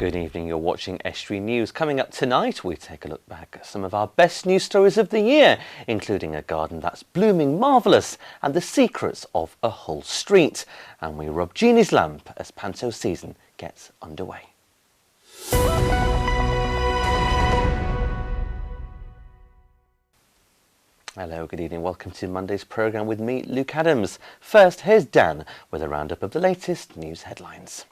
Good evening, you're watching Estuary News. Coming up tonight, we take a look back at some of our best news stories of the year, including a garden that's blooming marvellous and the secrets of a whole street. And we rub Jeannie's lamp as panto season gets underway. Hello, good evening. Welcome to Monday's programme with me, Luke Adams. First, here's Dan with a roundup of the latest news headlines.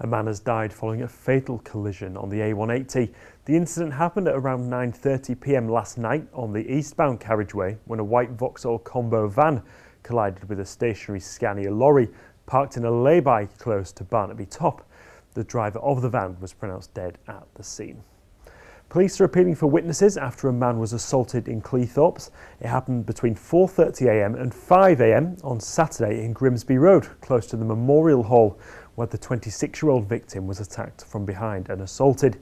A man has died following a fatal collision on the A180. The incident happened at around 9:30 p.m. last night on the eastbound carriageway when a white Vauxhall combo van collided with a stationary Scania lorry parked in a lay-by close to Barnaby Top. The driver of the van was pronounced dead at the scene. Police are appealing for witnesses after a man was assaulted in Cleethorpes. It happened between 4:30 a.m. and 5 a.m. on Saturday in Grimsby Road, close to the Memorial Hall, where the 26-year-old victim was attacked from behind and assaulted.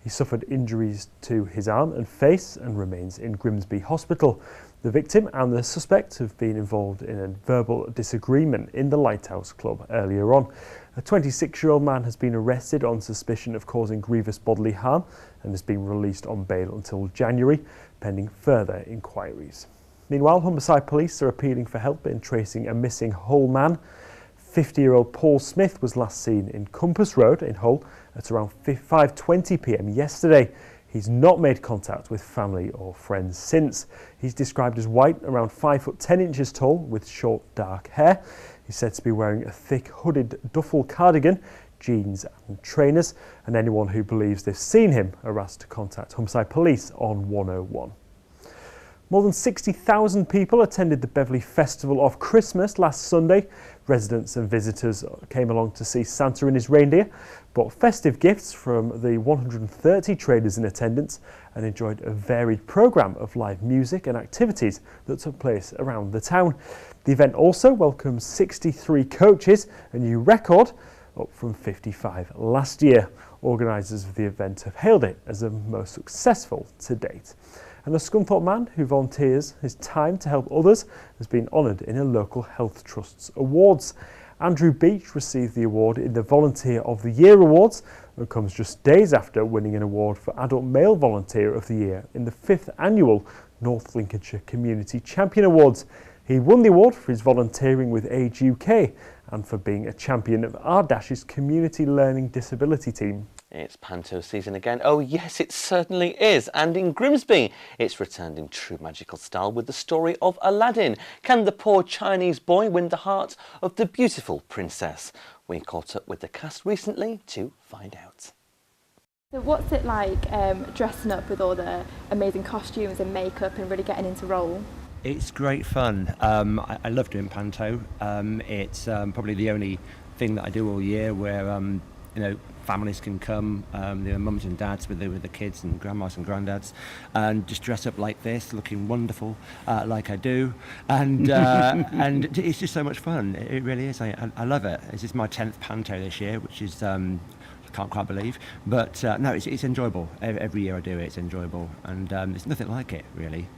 He suffered injuries to his arm and face and remains in Grimsby Hospital. The victim and the suspect have been involved in a verbal disagreement in the Lighthouse Club earlier on. A 26-year-old man has been arrested on suspicion of causing grievous bodily harm and has been released on bail until January, pending further inquiries. Meanwhile, Humberside Police are appealing for help in tracing a missing Hull man. 50-year-old Paul Smith was last seen in Compass Road in Hull at around 5:20 p.m. yesterday. He's not made contact with family or friends since. He's described as white, around 5'10" tall, with short dark hair. He's said to be wearing a thick hooded duffel cardigan, jeans and trainers, and anyone who believes they've seen him are asked to contact Humberside Police on 101. More than 60,000 people attended the Beverley Festival of Christmas last Sunday. Residents and visitors came along to see Santa and his reindeer, bought festive gifts from the 130 traders in attendance and enjoyed a varied programme of live music and activities that took place around the town. The event also welcomed 63 coaches, a new record, up from 55 last year. Organisers of the event have hailed it as the most successful to date. And a Scunthorpe man who volunteers his time to help others has been honoured in a local health trust's awards. Andrew Beach received the award in the Volunteer of the Year Awards, and comes just days after winning an award for Adult Male Volunteer of the Year in the 5th annual North Lincolnshire Community Champion Awards. He won the award for his volunteering with Age UK and for being a champion of Ardash's community learning disability team. It's panto season again. Oh yes, it certainly is. And in Grimsby, it's returned in true magical style with the story of Aladdin. Can the poor Chinese boy win the heart of the beautiful princess? We caught up with the cast recently to find out. So what's it like dressing up with all the amazing costumes and makeup and really getting into role? It's great fun. I love doing panto. It's probably the only thing that I do all year where families can come, mums and dads with the kids and grandmas and granddads, and just dress up like this, looking wonderful, like I do, and and it's just so much fun. It really is. I love it. This is my 10th panto this year, which is I can't quite believe, but no, it's enjoyable. Every year I do it, it's enjoyable, and there's nothing like it really.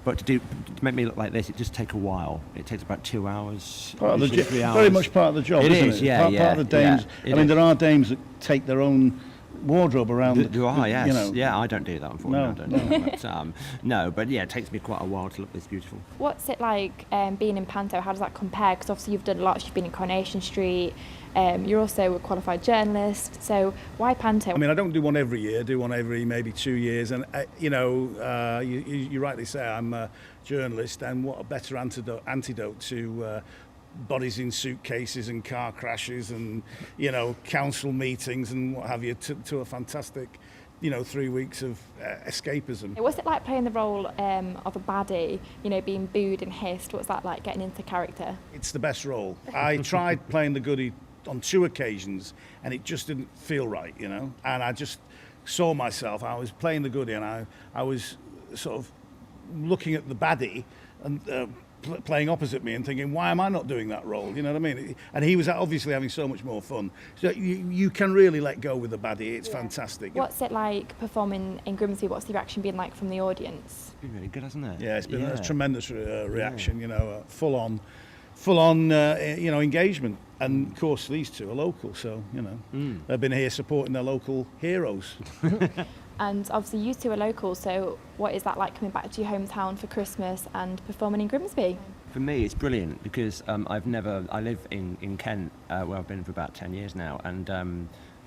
But to make me look like this, it just takes a while. It takes about 2 hours. Part of the 3 hours. very much part of the job, isn't it? Yeah, part of the dames. Yeah, I mean, there are dames that take their own wardrobe around. Yes. Yeah, I don't do that, unfortunately. No. I don't do that. No, but yeah, it takes me quite a while to look this beautiful. What's it like being in panto? How does that compare? Because obviously you've done lots. You've been in Coronation Street. You're also a qualified journalist. So why panto? I mean, I don't do one every year. I do one every maybe 2 years. And, you rightly say I'm a journalist, and what a better antidote to bodies in suitcases and car crashes and, council meetings and what have you, to a fantastic, 3 weeks of escapism. What's it like playing the role of a baddie, being booed and hissed? What's that like, getting into character? It's the best role. I tried playing the goody on 2 occasions and it just didn't feel right, and I just saw myself. I was playing the goody and I was sort of looking at the baddie and playing opposite me and thinking, why am I not doing that role? You know what I mean? And he was obviously having so much more fun. So you can really let go with the baddie. It's fantastic. What's it like performing in Grimsby? What's the reaction been like from the audience? It's been really good, hasn't it? Yeah, it's been a tremendous reaction. You know, full on, you know, engagement. And of course, these two are local, so you know they've been here supporting their local heroes. And obviously you two are local, so what is that like coming back to your hometown for Christmas and performing in Grimsby? For me, it's brilliant because I live in Kent, where I've been for about 10 years now, and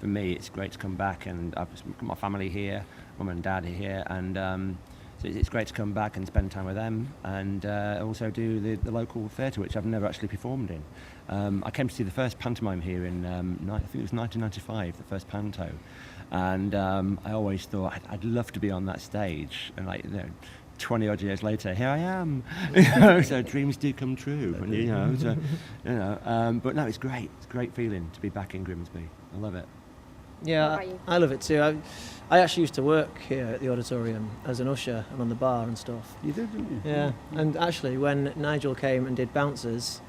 for me, it's great to come back, and I've got my family here, mum and dad are here, and so it's great to come back and spend time with them, and also do the local theatre, which I've never actually performed in. I came to see the first pantomime here in, I think it was 1995, the first panto. And I always thought I'd love to be on that stage, and 20 odd years later, here I am. So dreams do come true, and, but no, it's great. It's a great feeling to be back in Grimsby. I love it. Yeah, I love it too. I actually used to work here at the auditorium as an usher and on the bar and stuff. You did, didn't you? Yeah, and actually when Nigel came and did Bouncers,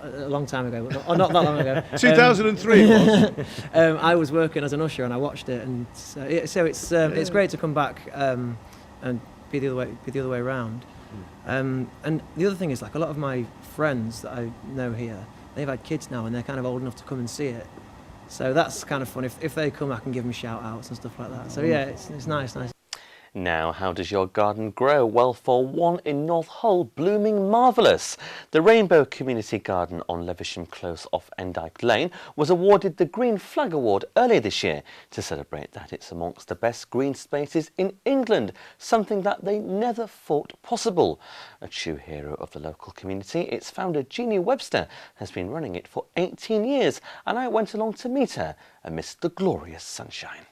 a long time ago, or not that long ago. 2003 was. I was working as an usher and I watched it, and so it's great to come back and be the other way around. And the other thing is, like, a lot of my friends that I know here, they've had kids now and they're kind of old enough to come and see it. So that's kind of fun. If they come, I can give them shout outs and stuff like that. So yeah, it's nice. Now, how does your garden grow? Well, for one in North Hull, blooming marvellous. The Rainbow Community Garden on Levisham Close off Endyke Lane was awarded the Green Flag Award earlier this year to celebrate that it's amongst the best green spaces in England, something that they never thought possible. A true hero of the local community, its founder Jeannie Webster has been running it for 18 years, and I went along to meet her amidst the glorious sunshine.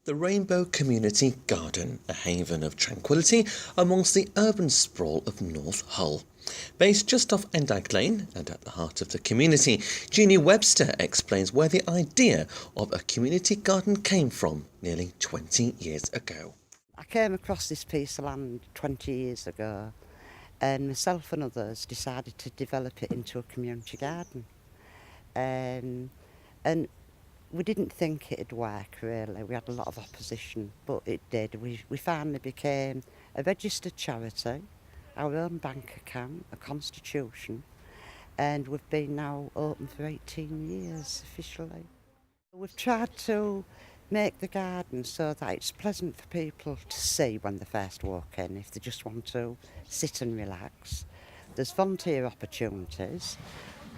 The Rainbow Community Garden, a haven of tranquility amongst the urban sprawl of North Hull. Based just off Endyke Lane and at the heart of the community, Jeannie Webster explains where the idea of a community garden came from nearly 20 years ago. I came across this piece of land 20 years ago, and myself and others decided to develop it into a community garden. And we didn't think it'd work, really. We had a lot of opposition, but it did. We finally became a registered charity, our own bank account, a constitution, and we've been now open for 18 years officially. We've tried to make the garden so that it's pleasant for people to see when they first walk in, if they just want to sit and relax. There's volunteer opportunities,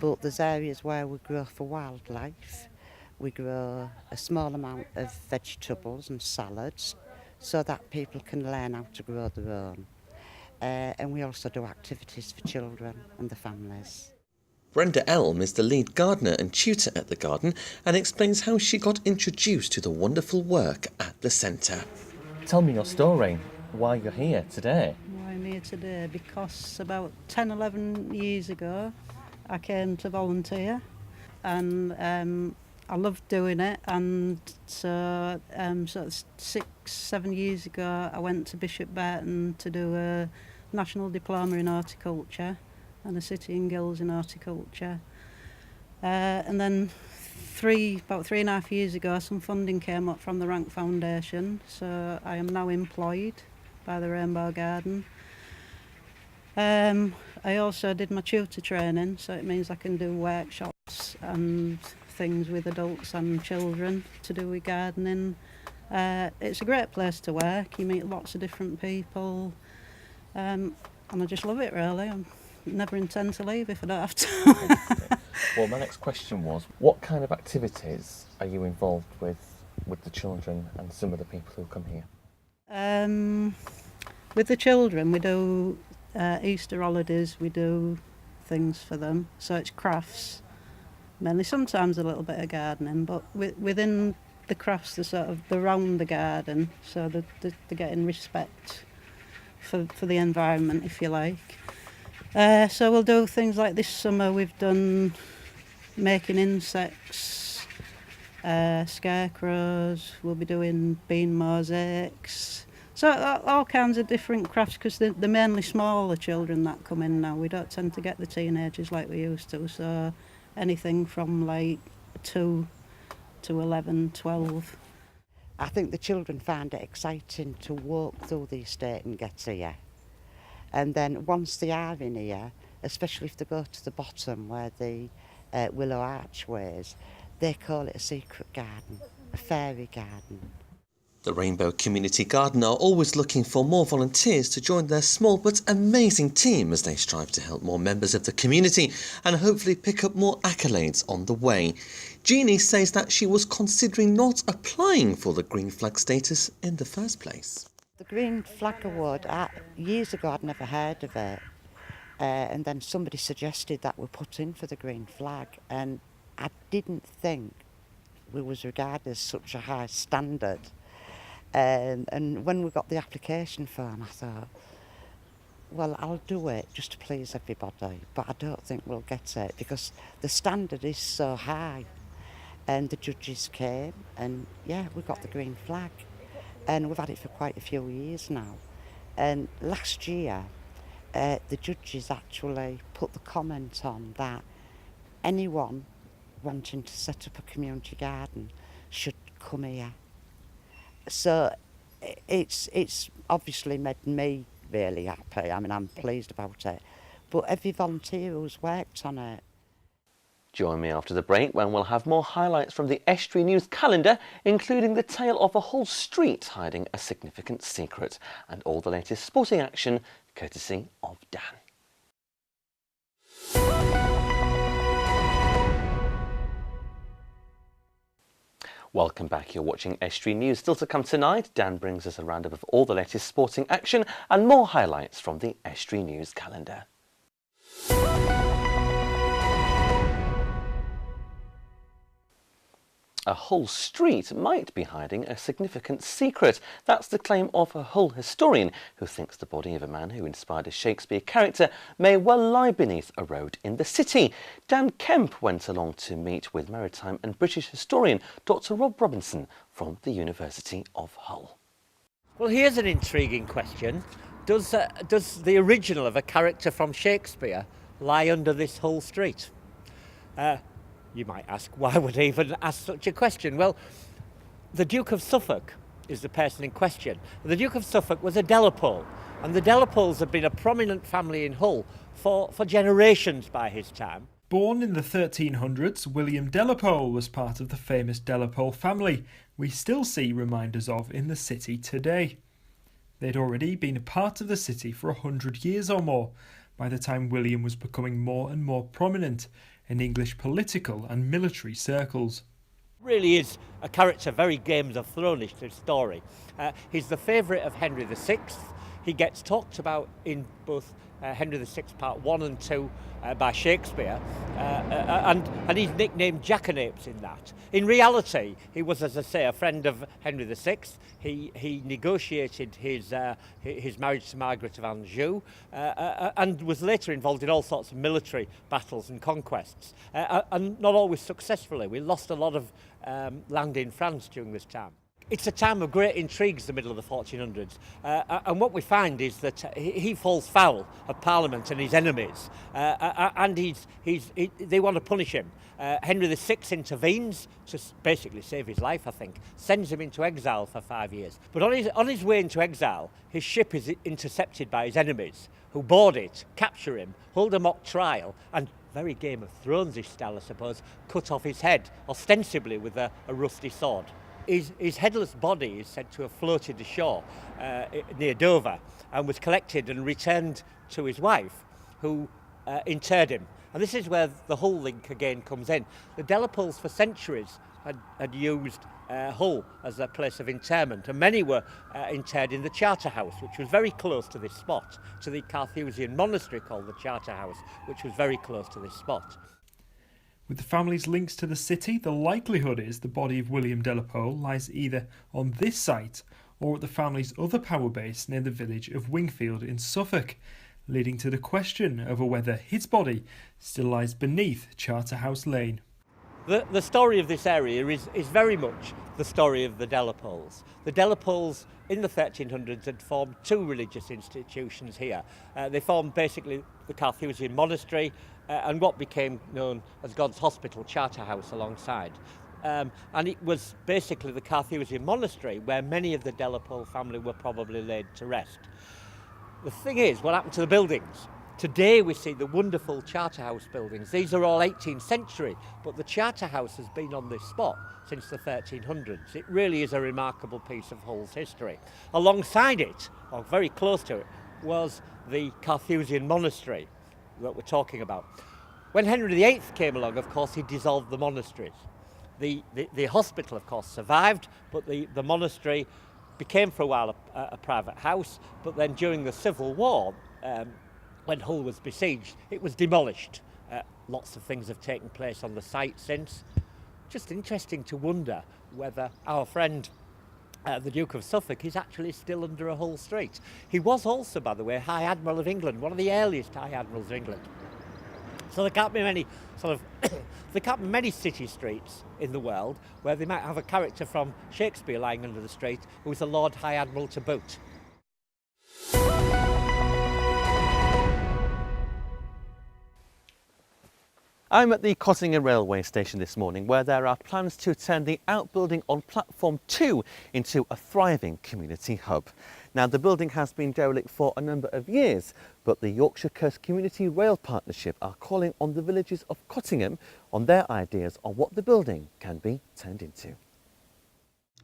but there's areas where we grow for wildlife. We grow a small amount of vegetables and salads so that people can learn how to grow their own. And we also do activities for children and the families. Brenda Elm is the lead gardener and tutor at the garden and explains how she got introduced to the wonderful work at the centre. Tell me your story, why you're here today. I'm here today because about 10, 11 years ago I came to volunteer, and I loved doing it, and so sort of 6, 7 years ago I went to Bishop Burton to do a National Diploma in Horticulture and a City and Guilds in Horticulture. And then about 3.5 years ago some funding came up from the Rank Foundation, so I am now employed by the Rainbow Garden. I also did my tutor training, so it means I can do workshops and things with adults and children to do with gardening. It's a great place to work. You meet lots of different people, and I just love it, really. I never intend to leave if I don't have to. Well, my next question was, what kind of activities are you involved with the children and some of the people who come here? With the children, we do Easter holidays, we do things for them, so it's crafts. Mainly, sometimes a little bit of gardening, but within the crafts, they're around the garden, so they're getting respect for the environment, if you like. So we'll do things like this summer. We've done making insects, scarecrows. We'll be doing bean mosaics. So all kinds of different crafts, because they're mainly smaller children that come in now. We don't tend to get the teenagers like we used to, so anything from like 2 to 11, 12. I think the children find it exciting to walk through the estate and get here. And then once they are in here, especially if they go to the bottom where the willow archway is, they call it a secret garden, a fairy garden. The Rainbow Community Garden are always looking for more volunteers to join their small but amazing team as they strive to help more members of the community and hopefully pick up more accolades on the way. Jeannie says that she was considering not applying for the green flag status in the first place. The Green Flag Award, years ago I'd never heard of it, and then somebody suggested that we put in for the green flag, and I didn't think we was regarded as such a high standard. And when we got the application form, I thought, well, I'll do it just to please everybody, but I don't think we'll get it because the standard is so high. And the judges came, and yeah, we got the green flag. And we've had it for quite a few years now. And last year, the judges actually put the comment on that anyone wanting to set up a community garden should come here. So it's obviously made me really happy. I mean, I'm pleased about it. But every volunteer who's worked on it. Join me after the break when we'll have more highlights from the Estuary News calendar, including the tale of a whole street hiding a significant secret and all the latest sporting action courtesy of Dan. Welcome back, you're watching Estuary News. Still to come tonight, Dan brings us a roundup of all the latest sporting action and more highlights from the Estuary News calendar. A whole street might be hiding a significant secret. That's the claim of a Hull historian who thinks the body of a man who inspired a Shakespeare character may well lie beneath a road in the city. Dan Kemp went along to meet with maritime and British historian Dr. Rob Robinson from the University of Hull. Well, here's an intriguing question. Does the original of a character from Shakespeare lie under this Hull street? You might ask, why would I even ask such a question? Well, the Duke of Suffolk is the person in question. The Duke of Suffolk was a Delapole, and the Delapoles had been a prominent family in Hull for generations by his time. Born in the 1300s, William Delapole was part of the famous Delapole family we still see reminders of in the city today. They'd already been a part of the city for 100 years or more by the time William was becoming more and more prominent in English political and military circles. Really is a character very Games of Thrones to his story. He's the favourite of Henry VI. He gets talked about in both Henry VI Part 1 and 2 by Shakespeare, and he's nicknamed Jackanapes in that. In reality, he was, as I say, a friend of Henry VI. He negotiated his marriage to Margaret of Anjou and was later involved in all sorts of military battles and conquests, and not always successfully. We lost a lot of land in France during this time. It's a time of great intrigues, the middle of the 1400s, and what we find is that he falls foul of Parliament and his enemies, and they want to punish him. Henry VI intervenes to basically save his life, I think, sends him into exile for 5 years. But on his way into exile, his ship is intercepted by his enemies, who board it, capture him, hold a mock trial, and very Game of Thrones-ish style, I suppose, cut off his head, ostensibly with a rusty sword. His headless body is said to have floated ashore near Dover and was collected and returned to his wife, who interred him. And this is where the Hull link again comes in. The Delapoles for centuries had used Hull as a place of interment, and many were interred in the Charterhouse, which was very close to this spot, to the Carthusian monastery called the Charterhouse, which was very close to this spot. With the family's links to the city, the likelihood is the body of William Delapole lies either on this site or at the family's other power base near the village of Wingfield in Suffolk, leading to the question over whether his body still lies beneath Charterhouse Lane. The story of this area is very much the story of the Delapoles. The Delapoles in the 1300s had formed two religious institutions here. They formed basically the Carthusian monastery and what became known as God's Hospital Charterhouse alongside. And it was basically the Carthusian monastery where many of the Delapole family were probably laid to rest. The thing is, what happened to the buildings? Today we see the wonderful Charterhouse buildings. These are all 18th century, but the Charterhouse has been on this spot since the 1300s. It really is a remarkable piece of Hull's history. Alongside it, or very close to it, was the Carthusian monastery that we're talking about. When Henry VIII came along, of course, he dissolved the monasteries. The hospital, of course, survived, but the monastery became for a while a private house, but then during the Civil War, when Hull was besieged, it was demolished. Lots of things have taken place on the site since. Just interesting to wonder whether our friend, the Duke of Suffolk, is actually still under a Hull street. He was also, by the way, High Admiral of England, one of the earliest High Admirals of England. So there can't be many there can't be many city streets in the world where they might have a character from Shakespeare lying under the street who is a Lord High Admiral to boot. I'm at the Cottingham railway station this morning where there are plans to turn the outbuilding on platform 2 into a thriving community hub. Now the building has been derelict for a number of years, but the Yorkshire Coast Community Rail Partnership are calling on the villagers of Cottingham on their ideas on what the building can be turned into.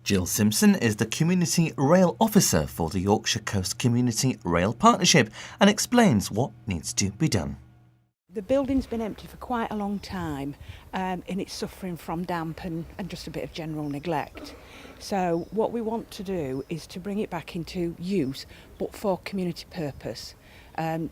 Jill Simpson is the Community Rail Officer for the Yorkshire Coast Community Rail Partnership and explains what needs to be done. The building's been empty for quite a long time and it's suffering from damp and just a bit of general neglect. So what we want to do is to bring it back into use, but for community purpose.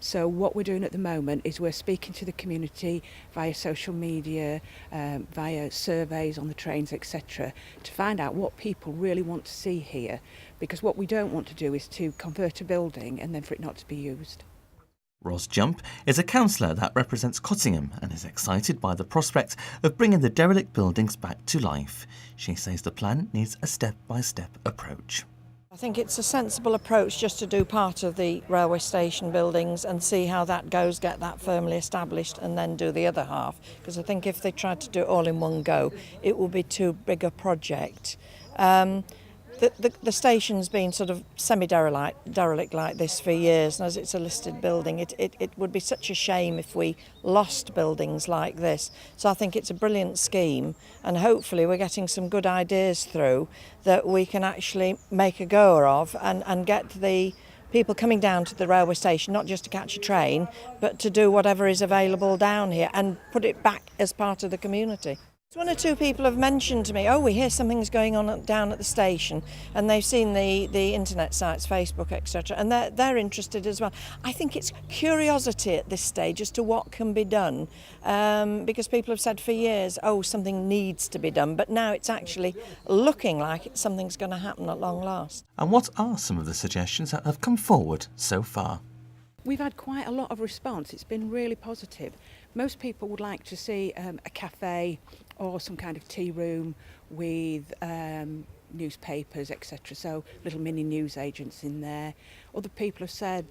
So what we're doing at the moment is we're speaking to the community via social media, via surveys on the trains, etc., to find out what people really want to see here. Because what we don't want to do is to convert a building and then for it not to be used. Ros Jump is a councillor that represents Cottingham and is excited by the prospect of bringing the derelict buildings back to life. She says the plan needs a step-by-step approach. I think it's a sensible approach just to do part of the railway station buildings and see how that goes, get that firmly established and then do the other half. Because I think if they tried to do it all in one go, it would be too big a project. The station's been sort of semi-derelict like this for years, and as it's a listed building, it would be such a shame if we lost buildings like this. So I think it's a brilliant scheme, and hopefully we're getting some good ideas through that we can actually make a goer of and get the people coming down to the railway station, not just to catch a train, but to do whatever is available down here and put it back as part of the community. One or two people have mentioned to me, oh, we hear something's going on down at the station, and they've seen the internet sites, Facebook, etc., and they're interested as well. I think it's curiosity at this stage as to what can be done, because people have said for years, oh, something needs to be done, but now it's actually looking like something's going to happen at long last. And what are some of the suggestions that have come forward so far? We've had quite a lot of response. It's been really positive. Most people would like to see a cafe or some kind of tea room with newspapers, etc. So little mini news agents in there. Other people have said,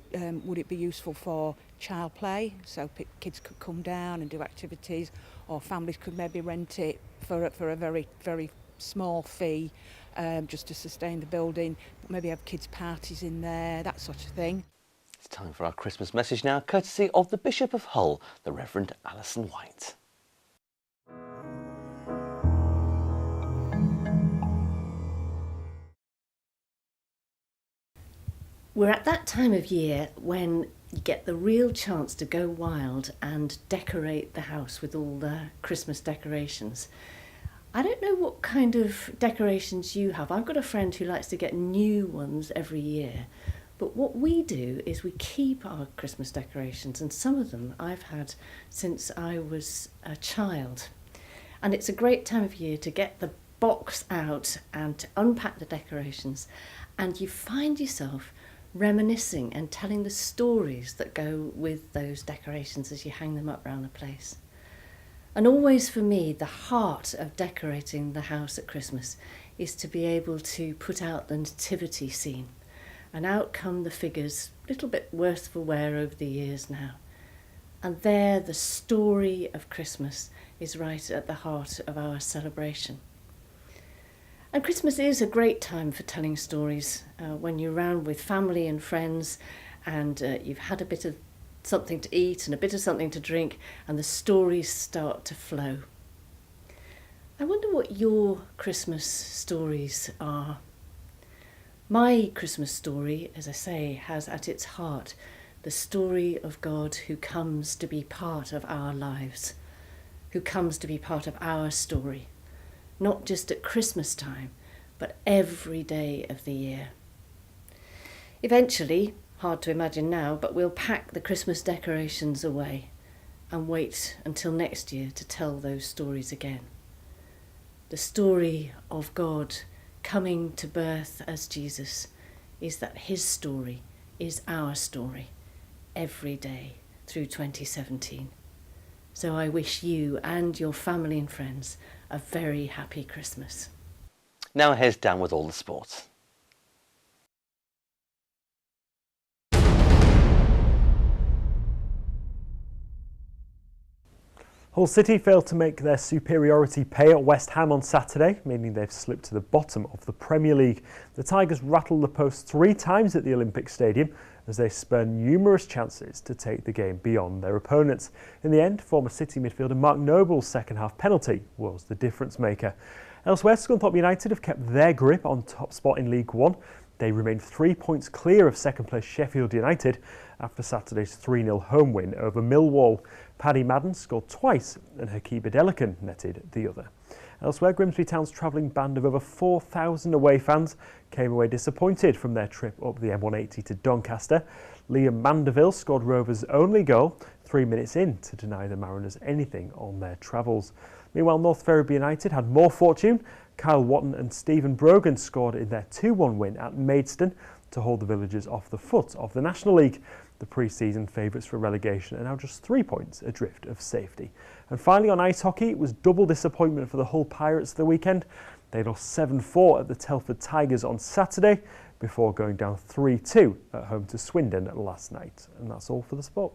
would it be useful for child play? So kids could come down and do activities, or families could maybe rent it for a very, very small fee, just to sustain the building. Maybe have kids' parties in there, that sort of thing. It's time for our Christmas message now, courtesy of the Bishop of Hull, the Reverend Alison White. We're at that time of year when you get the real chance to go wild and decorate the house with all the Christmas decorations. I don't know what kind of decorations you have. I've got a friend who likes to get new ones every year. But what we do is we keep our Christmas decorations, and some of them I've had since I was a child. And it's a great time of year to get the box out and to unpack the decorations, and you find yourself reminiscing and telling the stories that go with those decorations as you hang them up around the place. And always for me, the heart of decorating the house at Christmas is to be able to put out the nativity scene. And out come the figures, a little bit worse for wear over the years now. And there the story of Christmas is right at the heart of our celebration. And Christmas is a great time for telling stories when you're around with family and friends and you've had a bit of something to eat and a bit of something to drink and the stories start to flow. I wonder what your Christmas stories are. My Christmas story, as I say, has at its heart the story of God who comes to be part of our lives, who comes to be part of our story, not just at Christmas time, but every day of the year. Eventually, hard to imagine now, but we'll pack the Christmas decorations away and wait until next year to tell those stories again. The story of God coming to birth as Jesus is that his story is our story every day through 2017. So I wish you and your family and friends a very happy Christmas. Now here's Dan with all the sports. Hull City failed to make their superiority pay at West Ham on Saturday, meaning they've slipped to the bottom of the Premier League. The Tigers rattled the post 3 times at the Olympic Stadium as they spurned numerous chances to take the game beyond their opponents. In the end, former City midfielder Mark Noble's second-half penalty was the difference maker. Elsewhere, Scunthorpe United have kept their grip on top spot in League One. They remain 3 points clear of second-place Sheffield United after Saturday's 3-0 home win over Millwall. Paddy Madden scored twice and Hakeem Adelican netted the other. Elsewhere, Grimsby Town's travelling band of over 4,000 away fans came away disappointed from their trip up the M180 to Doncaster. Liam Mandeville scored Rovers' only goal 3 minutes in to deny the Mariners anything on their travels. Meanwhile, North Ferriby United had more fortune. Kyle Watton and Stephen Brogan scored in their 2-1 win at Maidstone to hold the Villagers off the foot of the National League. The pre-season favourites for relegation are now just 3 points adrift of safety. And finally on ice hockey, it was double disappointment for the Hull Pirates the weekend. They lost 7-4 at the Telford Tigers on Saturday before going down 3-2 at home to Swindon last night. And that's all for the sport.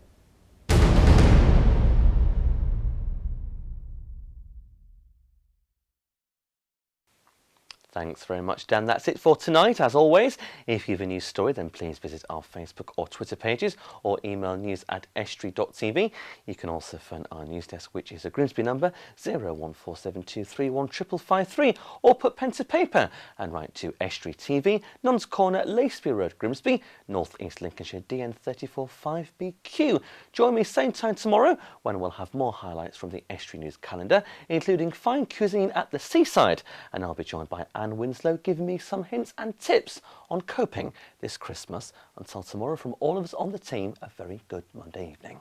Thanks very much, Dan. That's it for tonight. As always, if you have a news story, then please visit our Facebook or Twitter pages or email news@estuary.tv. You can also phone our news desk, which is a Grimsby number 01472315553, or put pen to paper and write to Estuary TV, Nuns Corner, Laceby Road, Grimsby, North East Lincolnshire, DN34 5BQ. Join me same time tomorrow when we'll have more highlights from the Estuary News calendar, including fine cuisine at the seaside, and I'll be joined by Anne Winslow giving me some hints and tips on coping this Christmas. Until tomorrow, from all of us on the team, a very good Monday evening.